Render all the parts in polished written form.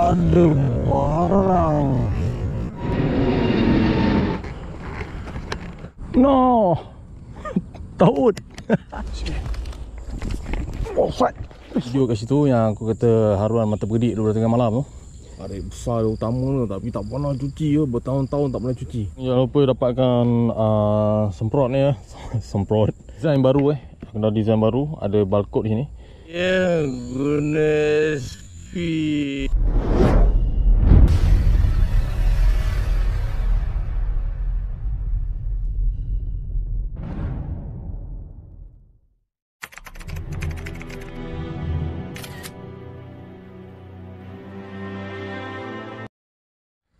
Ada barang. No. Taut. Offside. Video kat situ yang aku kata haruan mata bergedik 12 tengah malam tu. Ada besar dia utama tu, tapi tak pernah cuci ya. Bertahun-tahun tak pernah cuci. Jangan lupa dapatkan semprot ni ya. Semprot. Design baru Aku dah design baru. Ada barcode di sini. Ya, goodness feet.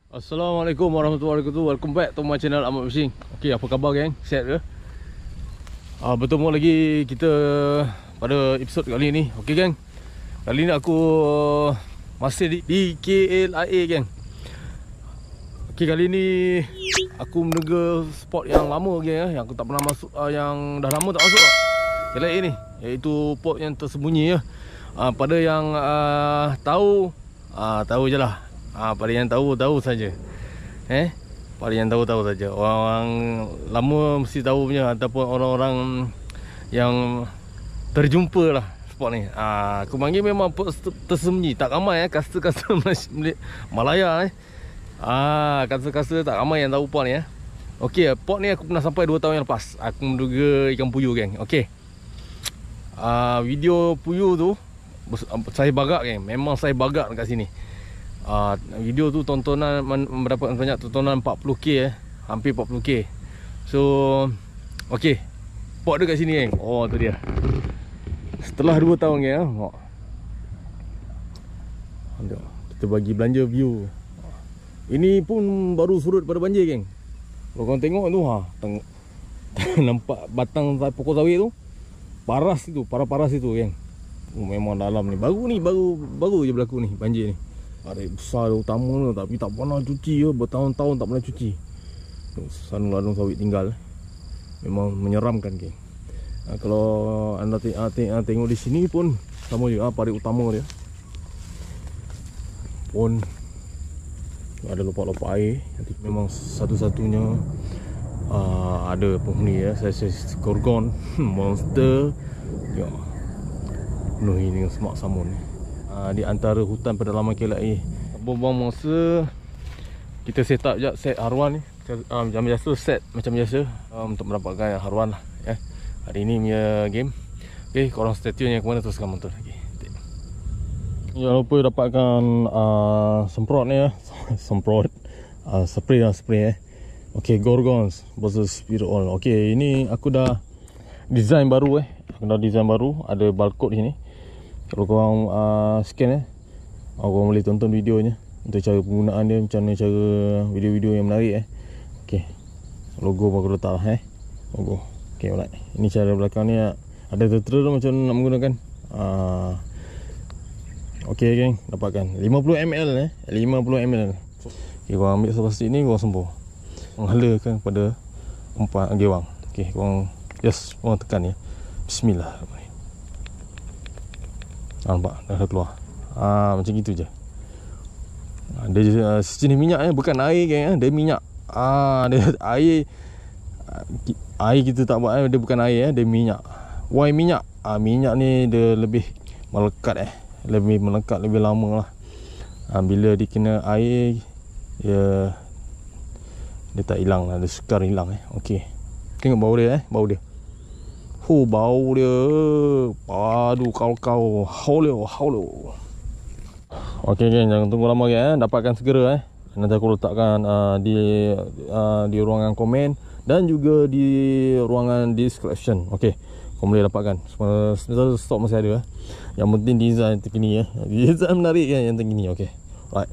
Assalamualaikum warahmatullahi wabarakatuh. Welcome back to my channel Ahmad Fishing. Okey, apa khabar geng? Sihat ke? Bertemu lagi kita pada episod kali ni. Okey geng. Kali ni aku masih di KLIA geng. Okey, kali ni aku menegur spot yang lama geng yang aku tak pernah masuk, yang dah lama tak masuk KLIA ni, iaitu port yang tersembunyi ya. Pada yang tahu je lah. Pada yang tahu saja. Pada yang tahu saja. Orang lama mesti tahu punya, ataupun orang-orang yang terjumpa lah spot ni. Aku panggil memang port tersembunyi. Tak ramai customer Malaya customer tak ramai yang tahu port ni Okey, port ni aku pernah sampai 2 tahun yang lepas. Aku menduga ikan puyuh geng. Okey. Video puyuh tu saya bagak geng. Memang saya bagak dekat sini. Video tu tontonan mendapatkan banyak tontonan 40k hampir 40k. So okey, port dia kat sini geng. Oh tu dia. Setelah 2 tahun geng kita bagi belanja view. Ini pun baru surut pada banjir geng. Kalau korang tengok tu nampak batang pokok sawit tu paras itu, paras itu geng. Memang dalam ni baru je berlaku ni banjir ni. Ada besar dia utama tu, tapi tak pernah cuci ya. Bertahun-tahun tak pernah cuci. Sanu ladung sawit tinggal. Memang menyeramkan geng. Kalau anda tengok di sini pun sama juga parit utama dia. Pun ada lopak-lopak air. Nanti memang satu-satunya ada penghuni ya. Saya gorgon monster. Ya. Penuhi dengan semak samun ni. Di antara hutan pedalaman KLIA. Buang-buang masa kita set up je set haruan ni. Macam biasa set macam biasa untuk mendapatkan haruan lah ya. Hari ni punya game. Okey, korang stay tune yang ke mana teruskan menonton lagi. Jangan lupa dapatkan semprot ni ya. Semprot spray Okey, Gorgons versus Spirit Oil. Okey, ini aku dah design baru Aku dah design baru. Ada barcode di sini. Kalau korang scan korang boleh tonton videonya untuk cara penggunaan dia, macam mana cara video-video yang menarik Okey. Logo pun aku letak lah logo. Okey, alright. Ini cara belakang ni ada tertera macam nak menggunakan. Okey geng, dapatkan 50ml 50ml. Okey, korang ambil sebelah sini, korang sembur. Menghalakan pada umpan gewang. Okey, korang korang tekan ya. Bismillahirrahmanirrahim. Nampak dah keluar. Macam gitu je. Dia sejenis minyak bukan air geng dia minyak. Dia air kita tak buat dia bukan air dia minyak. Why minyak? Minyak ni dia lebih melekat lebih melekat lebih lama lah. Bila dikena air dia tak hilang lah, dia sukar hilang Okey. Tengok bau dia bau dia. Bau dia. Aduh kau haulo. Okey geng, jangan tunggu lama geng dapatkan segera nanti aku letakkan di ruangan komen dan juga di ruangan description. Okey, kau boleh dapatkan. Semua stok masih ada Yang penting design terkini Design menarik yang terkini. Okey. Right.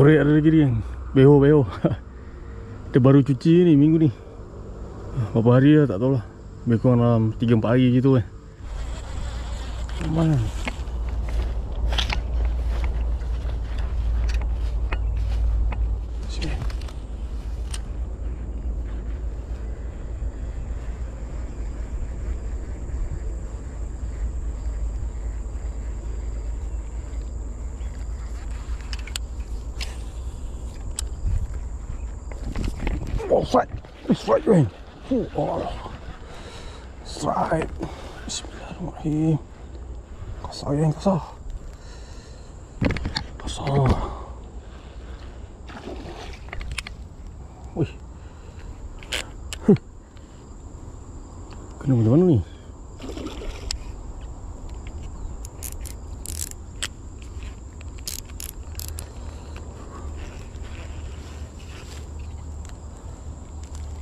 Korek ada lagi ni. Beho. Dia baru cuci ni minggu ni. Berapa hari dah tak tahulah. Lebih kurang dalam 3-4 hari gitu kan. Mana? Sini. Oh, strike. Strike, man. Oh, strike. Bismillahirrahmanirrahim. Kasar yang kasar. Wih. Kena macam mana ni?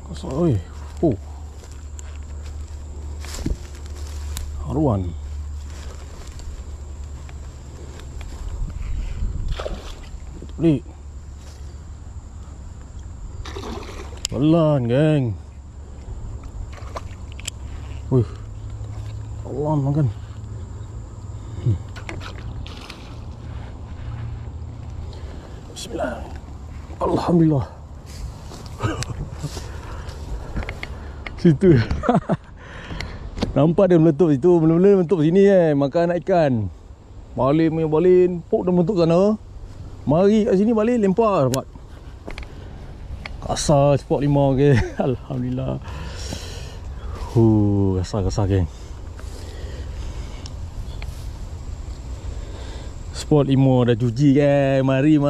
Kasar, weh. Oh. Haruan. Balik. Pelan, geng. Wih. Pelan makan. Bismillah. Alhamdulillah. Situ. Nampak dia meletup situ. Mula-mula meletup sini makan anak ikan. Balin. Pok dah meletup sana. Mari kat sini balik, lempar dapat. Kasar spot 5 ke. Alhamdulillah. Kasar geng. Spot 5 dah cuci geng. Mari.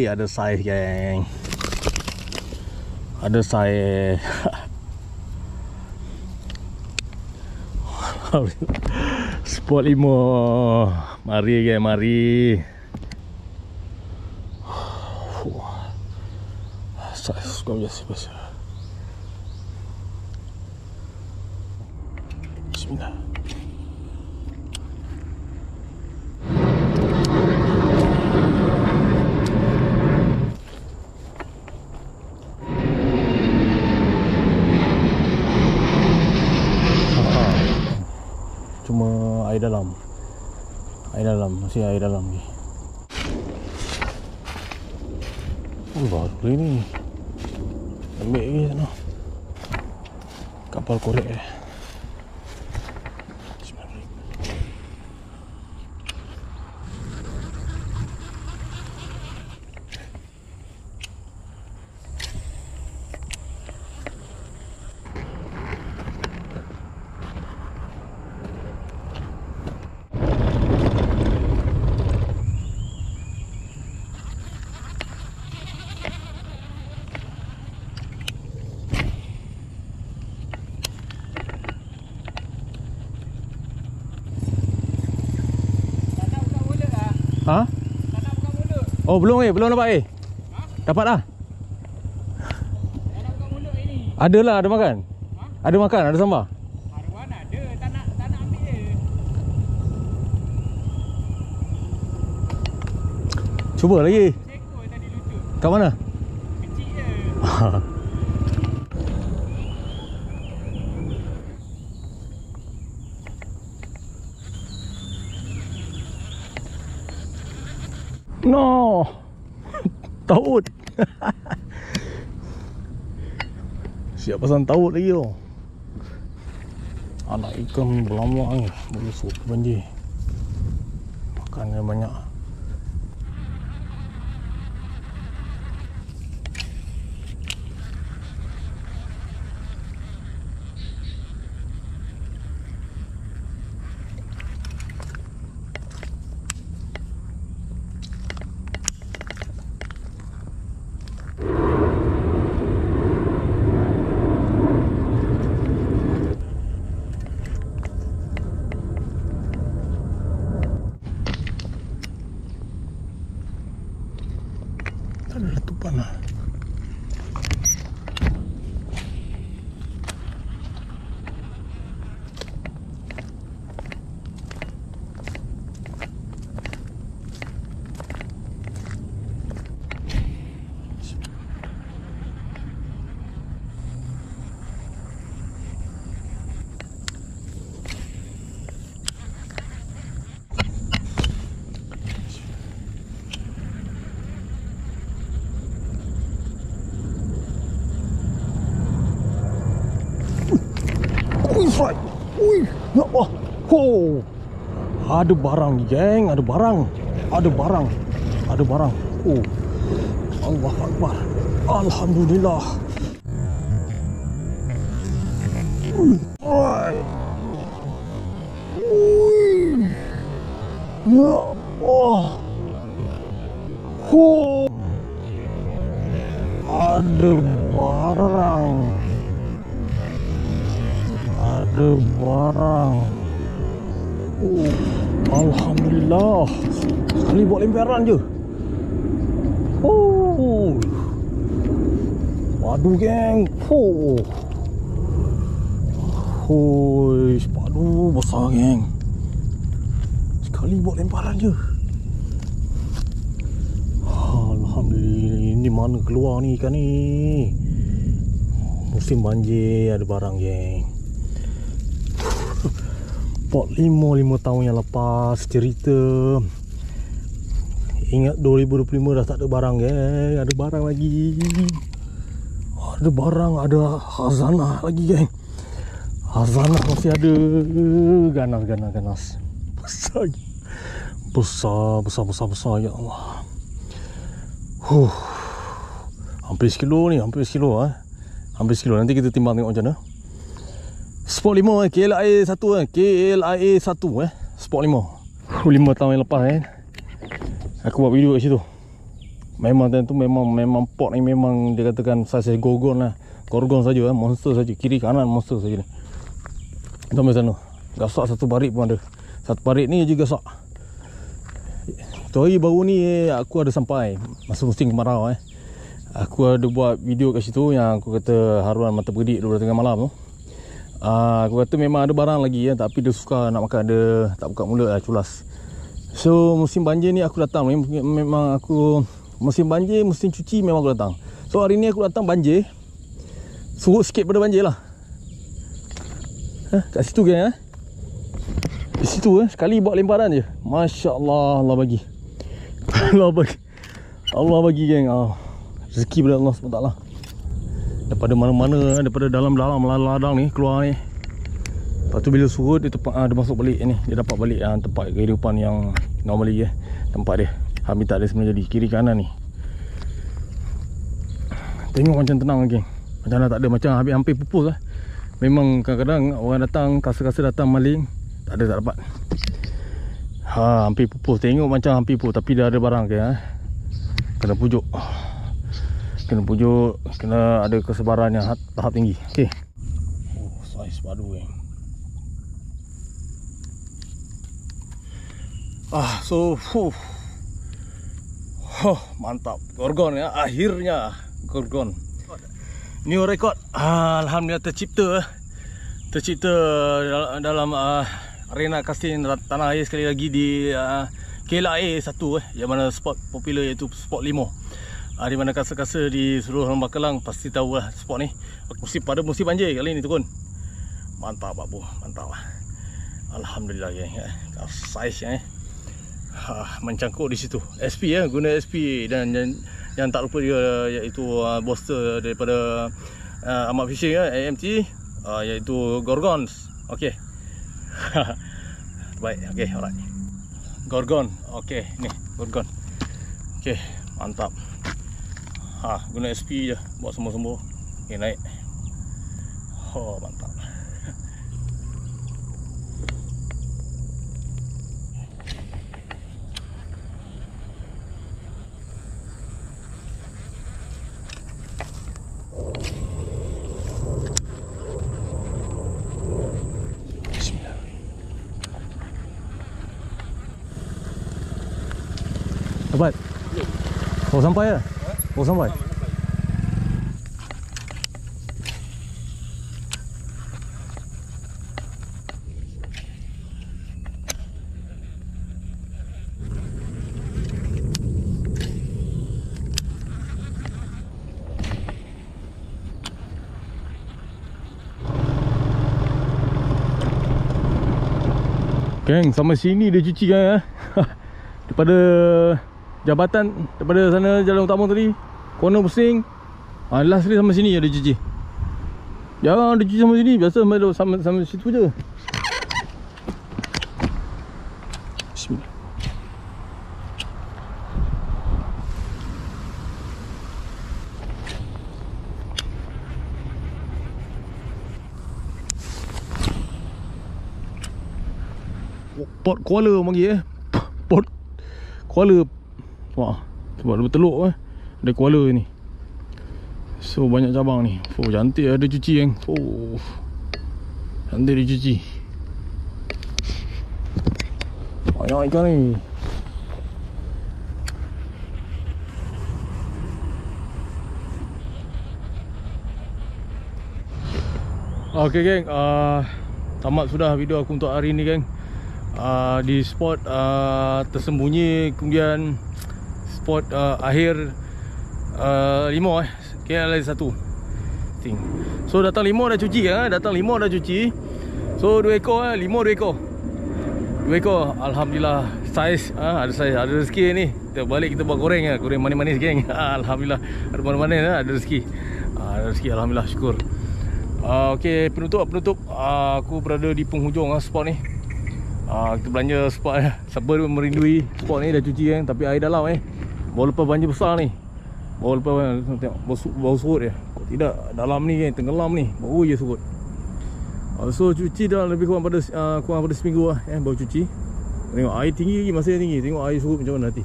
Ada saiz geng. Ada saiz. Spot 5. Mari geng, mari. Saiz kau biasa. Bismillah. Cuma air dalam. Masih air dalam ni. Oh, baru ni. Ambil lagi sana. Kapal korek Ha? Oh, belum dapat Dapat dah. Ada makan. Ada makan, ada sambal. Haruan ada, tak nak ambil je. Cuba lagi. Ekor tadi lucut. Kat mana? Kecil je. No. Taut. Siap pasang taut lagi tu. Anak ikan berlama ni. Berusuk banjir. Makannya banyak. Ya Allah. Oh. Ada barang ni, geng. Ada barang. Ada barang. Ada barang. Oh. Allahu Akbar. Alhamdulillah. Ya Allah. Oh. Ada barang. Ada barang. Oh, alhamdulillah. Sekali buat lembaran je. Oh. Padu, geng. Oh. Hoi, padu besar, geng. Sekali buat lemparan je. Alhamdulillah. Ini mana keluar ni ikan ni? Musim banjir, ada barang, geng. 5 tahun yang lepas cerita. Ingat 2025 dah tak ada barang, geng. Ada barang lagi. Ada barang, ada khazanah lagi, geng. Khazanah masih ada. Ganas. Besar. Ya Allah. Hampir sekilo ni, hampir sekilo. Nanti kita timbang tengok macam mana. Spot 5 KLIA 1 KLIA 1 Spot 5 5 tahun yang lepas aku buat video kat situ. Memang time tu memang pot ni memang dia katakan saiz gorgon lah. Gorgon saja monster saja, kiri kanan monster saja ni. Sampai sana. Gasak satu barik pun ada. Satu barik ni je gasak. Tu hari baru ni aku ada sampai masa musim kemarau Aku ada buat video kat situ yang aku kata haruan mata bergedik 2 tengah malam tu. Aku kata memang ada barang lagi tapi dia suka nak makan, dia tak buka mulut lah, culas. So musim banjir ni aku datang. Memang aku musim banjir, musim cuci memang aku datang. So hari ni aku datang banjir, surut sikit pada banjir lah. Kat situ, geng. Di situ sekali buat lemparan je. Masya Allah, Allah bagi. Allah bagi, geng. Rezeki pada Allah SWT. Daripada mana-mana, daripada dalam-dalam ladang ni keluar ni. Lepas tu bila surut dia masuk balik ni. Dia dapat balik tempat kehidupan yang normally tempat dia, habitat dia sebenarnya di kiri kanan ni. Tengok macam tenang, geng. Macam mana tak ada, macam hampir pupus lah. Memang kadang-kadang orang datang, kasa-kasa datang maling, tak dapat. Hampir pupus. Tengok macam hampir pupus, tapi dah ada barang ke kena pujuk. Kena ada kesebaran yang tahap tinggi. Okey. Saiz padu, geng. Mantap. Gorgon akhirnya gorgon. New record. Alhamdulillah tercipta dalam arena casting tanah air sekali lagi di KLIA 1 yang mana spot popular iaitu spot 5. Di mana kasa-kasa di seluruh Lembah Kelang pasti tahu lah spot ni. Pada musim banjir kali ni turun. Mantap, Babu. Mantap lah. Alhamdulillah, geng. Saiz mencangkuk di situ. SP guna SP dan yang tak lupa dia iaitu booster daripada Amat Fishing AMT iaitu Gorgons. Okey. Baik, okey, alright. Gorgon. Okey, ni Gorgon. Okey, mantap. Guna SP je buat sembuh-sembuh. Okey, naik. Mantap. Bismillah. Dapat? Oh, sampai ya? Oh, sampai. Geng, sampai sini dia cuci, kan. Daripada jabatan, daripada sana jalan utama tadi, corner pusing, last sekali sampai sini dia cuci. Jangan dia cuci sampai sini, biasa sampai situ je. Bismillah. Pot koala orang panggil pot koala. Wah, sebab dia berteluk ada koala ni. So banyak cabang ni. Oh cantik ada cuci kan. Oh cantik dia cuci. Banyak ikan ni. Okay geng, tamat sudah video aku untuk hari ni geng. Di spot tersembunyi, kemudian spot akhir limau kira lagi satu thing. So datang limau dah cuci datang limau dah cuci. So 2 ekor limau 2 ekor. 2 ekor alhamdulillah saiz ada saiz, ada rezeki ni. Kita balik kita buat goreng goreng manis-manis geng. Alhamdulillah ada manis-manis ada rezeki. Ada rezeki alhamdulillah syukur. Okey penutup aku berada di penghujung spot ni. Kita belanja spot siapa merindui spot ni dah cuci tapi air dalam baru lepas banjir besar ni. Baru lepas tengok bau surut dia. Kok tidak dalam ni tenggelam ni. Baru je surut. So cuci dah lebih kurang pada seminggu baru cuci. Tengok air tinggi lagi, masih tinggi. Tengok air surut macam mana nanti.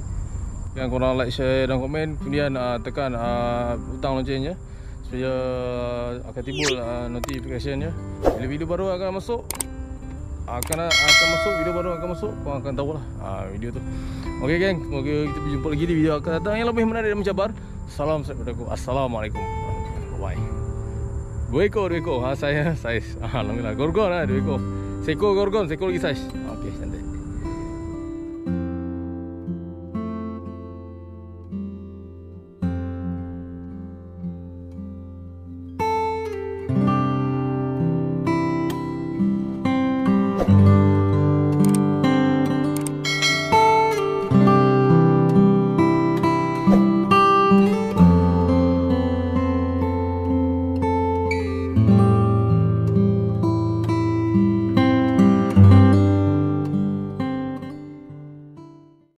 Jangan korang like, share dan komen. Kemudian tekan butang loncengnya supaya akan timbul notification-nya. Bila video baru akan masuk video baru akan masuk, korang akan tahulah video tu. Okey geng, semoga kita berjumpa lagi di video akan datang yang lebih menarik dan mencabar. Salam daripada aku. Assalamualaikum. Bye. 2 ekor. Saya saiz. Alhamdulillah. Gorgon 2 ekor. Seekor gorgon, seekor lagi saiz. Okey.